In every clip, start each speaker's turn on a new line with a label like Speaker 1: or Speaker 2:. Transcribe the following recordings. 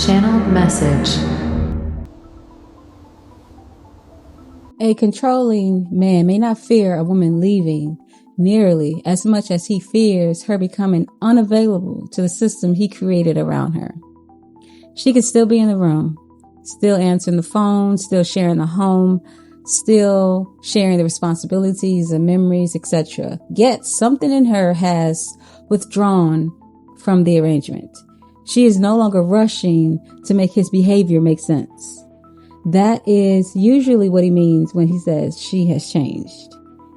Speaker 1: Channeled message.
Speaker 2: A controlling man may not fear a woman leaving nearly as much as he fears her becoming unavailable to the system he created around her. She could still be in the room, still answering the phone, still sharing the home, still sharing the responsibilities and memories, etc. Yet something in her has withdrawn from the arrangement. She is no longer rushing to make his behavior make sense. That is usually what he means when he says she has changed.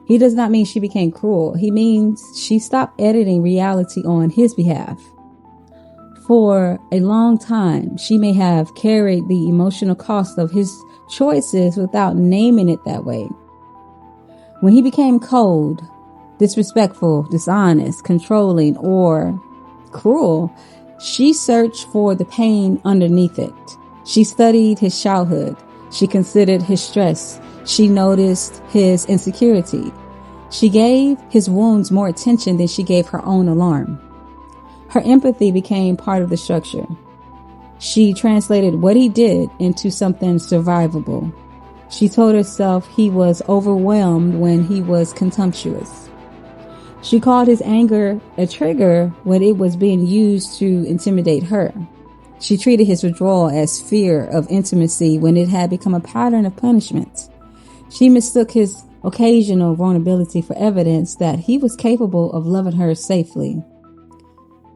Speaker 2: He does not mean she became cruel. He means she stopped editing reality on his behalf. For a long time, she may have carried the emotional cost of his choices without naming it that way. When he became cold, disrespectful, dishonest, controlling, or cruel, she searched for the pain underneath it. She studied his childhood. She considered his stress. She noticed his insecurity. She gave his wounds more attention than she gave her own alarm. Her empathy became part of the structure. She translated what he did into something survivable. She told herself he was overwhelmed when he was contemptuous. She called his anger a trigger when it was being used to intimidate her. She treated his withdrawal as fear of intimacy when it had become a pattern of punishment. She mistook his occasional vulnerability for evidence that he was capable of loving her safely.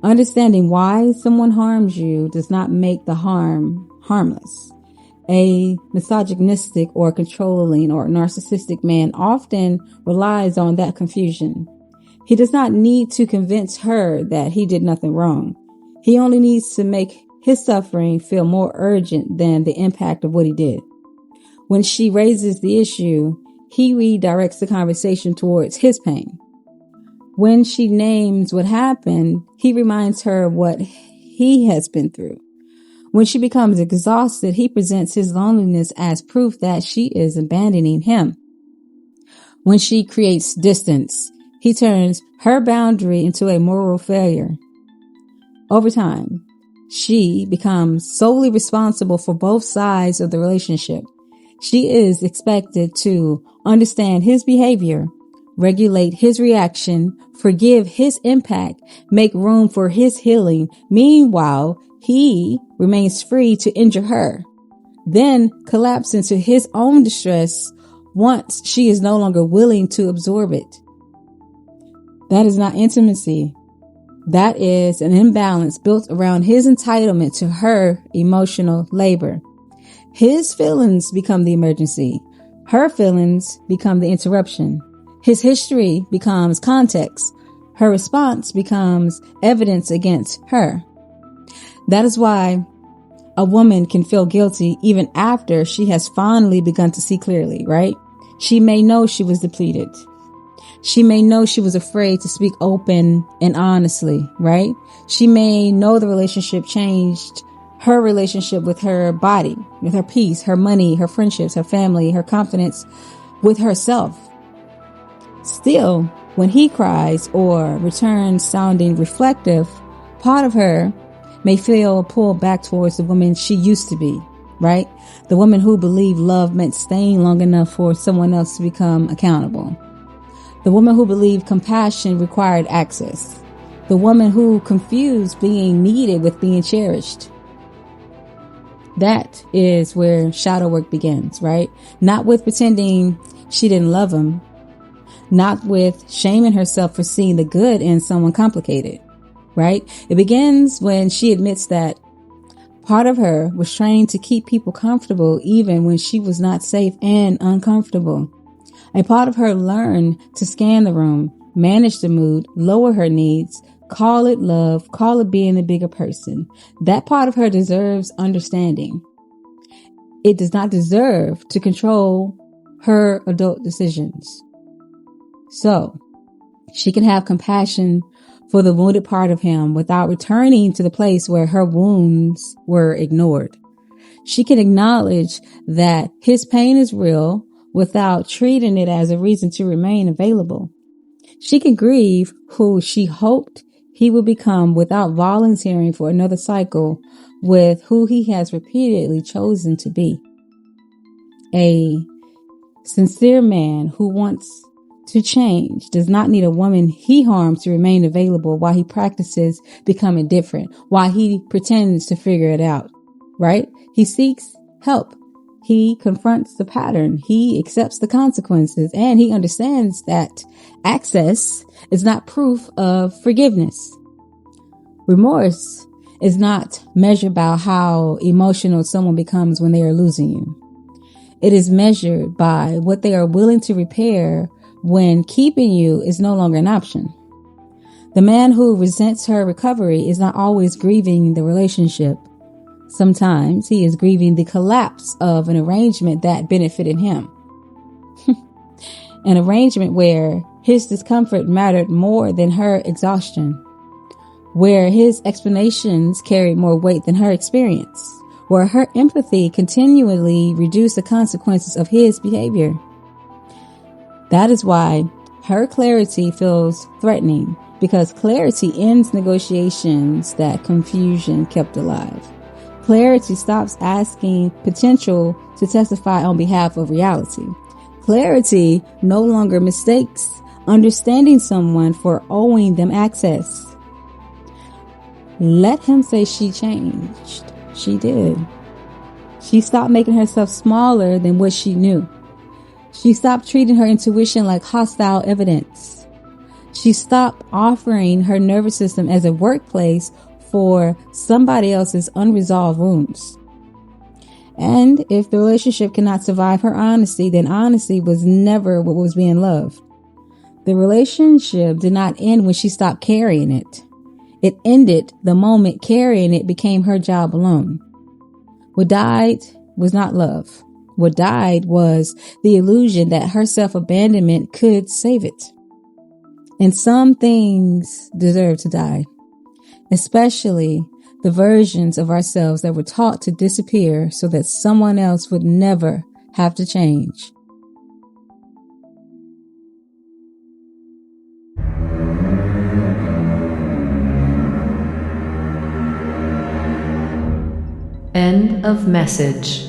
Speaker 2: Understanding why someone harms you does not make the harm harmless. A misogynistic or controlling or narcissistic man often relies on that confusion. He does not need to convince her that he did nothing wrong. He only needs to make his suffering feel more urgent than the impact of what he did. When she raises the issue, he redirects the conversation towards his pain. When she names what happened, he reminds her of what he has been through. When she becomes exhausted, he presents his loneliness as proof that she is abandoning him. When she creates distance, he turns her boundary into a moral failure. Over time, she becomes solely responsible for both sides of the relationship. She is expected to understand his behavior, regulate his reaction, forgive his impact, make room for his healing. Meanwhile, he remains free to injure her, then collapse into his own distress once she is no longer willing to absorb it. That is not intimacy. That is an imbalance built around his entitlement to her emotional labor. His feelings become the emergency. Her feelings become the interruption. His history becomes context. Her response becomes evidence against her. That is why a woman can feel guilty even after she has finally begun to see clearly, right? She may know she was depleted. She may know she was afraid to speak open and honestly, right? She may know the relationship changed her relationship with her body, with her peace, her money, her friendships, her family, her confidence with herself. Still, when he cries or returns sounding reflective, part of her may feel pulled back towards the woman she used to be, right? The woman who believed love meant staying long enough for someone else to become accountable. The woman who believed compassion required access. The woman who confused being needed with being cherished. That is where shadow work begins, right? Not with pretending she didn't love him. Not with shaming herself for seeing the good in someone complicated, right? It begins when she admits that part of her was trained to keep people comfortable even when she was not safe and uncomfortable. A part of her learned to scan the room, manage the mood, lower her needs, call it love, call it being a bigger person. That part of her deserves understanding. It does not deserve to control her adult decisions. So, she can have compassion for the wounded part of him without returning to the place where her wounds were ignored. She can acknowledge that his pain is real without treating it as a reason to remain available. She can grieve who she hoped he will become without volunteering for another cycle with who he has repeatedly chosen to be. A sincere man who wants to change does not need a woman he harms to remain available while he practices becoming different, while he pretends to figure it out, right? He seeks help. He confronts the pattern. He accepts the consequences, and he understands that access is not proof of forgiveness. Remorse is not measured by how emotional someone becomes when they are losing you. It is measured by what they are willing to repair when keeping you is no longer an option. The man who resents her recovery is not always grieving the relationship. Sometimes he is grieving the collapse of an arrangement that benefited him. An arrangement where his discomfort mattered more than her exhaustion, where his explanations carried more weight than her experience, where her empathy continually reduced the consequences of his behavior. That is why her clarity feels threatening, because clarity ends negotiations that confusion kept alive. Clarity stops asking potential to testify on behalf of reality. Clarity no longer mistakes understanding someone for owing them access. Let him say she changed. She did. She stopped making herself smaller than what she knew. She stopped treating her intuition like hostile evidence. She stopped offering her nervous system as a workplace for somebody else's unresolved wounds. And if the relationship cannot survive her honesty, then honesty was never what was being loved. The relationship did not end when she stopped carrying it. It ended the moment carrying it became her job alone. What died was not love. What died was the illusion that her self-abandonment could save it. And some things deserve to die, especially the versions of ourselves that were taught to disappear so that someone else would never have to change.
Speaker 1: End of message.